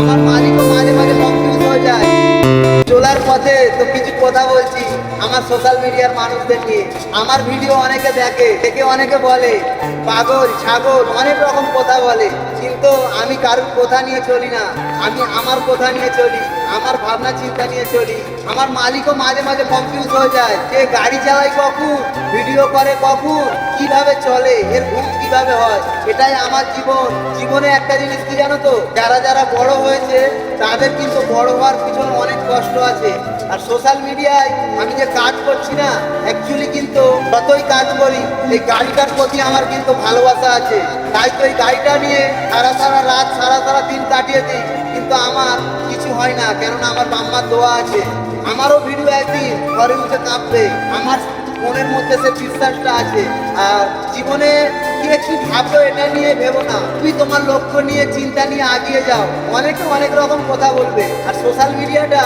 আমার মালিকও মাঝে মাঝে কনফিউজ হয়ে যায়। চলার পথে তো কিছু কথা বলছি আমার সোশ্যাল মিডিয়ার মানুষদের নিয়ে। আমার ভিডিও অনেকে দেখে অনেকে বলে পাগল ছাগল অনেক রকম কথা বলে, কিন্তু আমি কারোর কথা নিয়ে চলি না। আমি আমার কথা নিয়ে চলি, আমার ভাবনা চিন্তা নিয়ে চলি। আমার মালিকও মাঝে মাঝে কনফিউজ হয়ে যায় যে গাড়ি চালায় কখন, ভিডিও করে কখন, কিভাবে চলে, এর ঘুম কিভাবে হয়। এটাই আমার জীবনে একটা জিনিস কি জানো তো, যারা যারা বড় হয়েছে তাদের কিন্তু বড় হওয়ার পিছনে অনেক কষ্ট আছে। আর সোশ্যাল মিডিয়ায় আমি যে কাজ করছি না, অ্যাকচুয়ালি কিন্তু যতই কাজ করি এই গাড়িটার প্রতি আমার কিন্তু ভালোবাসা আছে। তাই তো এই গাড়িটা নিয়ে সারা রাত সারা দিন কাটিয়ে দিই, কিন্তু আমার কিছু হয় না, কেননা আমার বাম্মার দোয়া আছে। আমারও ভিডিও একদিন ঘরে উঠে কাঁপবে, আমার মনের মধ্যে সে বিশ্বাসটা আছে। আর জীবনে কে কি ভাবলো এটা নিয়ে ভেবো না, তুমি তোমার লক্ষ্য নিয়ে চিন্তা নিয়ে আগিয়ে যাও। অনেকে অনেক রকম কথা বলবে। আর সোশ্যাল মিডিয়াটা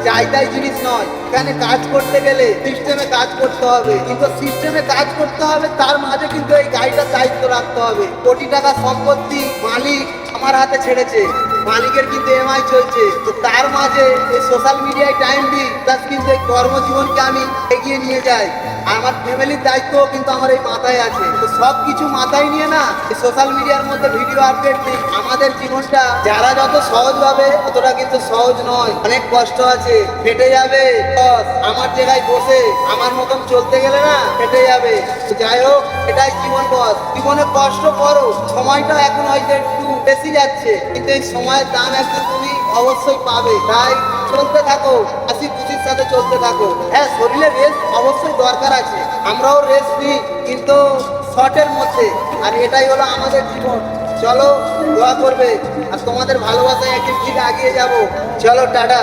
যাই তাই জিনিস নয়, এখানে কাজ করতে গেলে সিস্টেমে কাজ করতে হবে, কিন্তু সিস্টেমে কাজ করতে হবে তার মাঝে কিন্তু এই গাড়িটার দায়িত্ব রাখতে হবে। কোটি টাকা সম্পত্তি মালিক আমার হাতে ছেড়েছে, মালিকের কিন্তু এমআই চলছে, তো তার মাঝে এই সোশ্যাল মিডিয়ায় টাইম দিই, প্লাস কিন্তু এই কর্মজীবনকে আমি এগিয়ে নিয়ে যাই। আমার ফ্যামিলির দায়িত্ব কিন্তু আমার এই মাথায় আছে। তো সব কিছু মাথায় নিয়ে না এই সোশ্যাল মিডিয়ার মধ্যে ভিডিও আপডেট দিই। আমাদের জীবনটা যারা যত সহজ ভাবে ততটা কিন্তু সহজ নয়, অনেক কষ্ট আছে, ফেটে যাবে। আমার জায়গায় বসে আমার মতন চলতে গেলে না ফেটে যাবে। যাই হোক, এটাই জীবন বস, জীবনে কষ্ট করো। সময়টা এখন হয়তো একটু বেশি যাচ্ছে, কিন্তু এই সময়ের দাম একদিন তুমি অবশ্যই পাবে। তাই চলতে থাকো, হাসি খুশির সাথে চলতে থাকো। হ্যাঁ, শরীরে রেস্ট অবশ্যই দরকার আছে, আমরাও রেস্ট নিই, কিন্তু শর্টের মধ্যে। আর এটাই হলো আমাদের জীবন। চলো, দোয়া করবে, আর তোমাদের ভালোবাসায় একদিন ঠিক আগিয়ে যাবো। চলো, টাটা।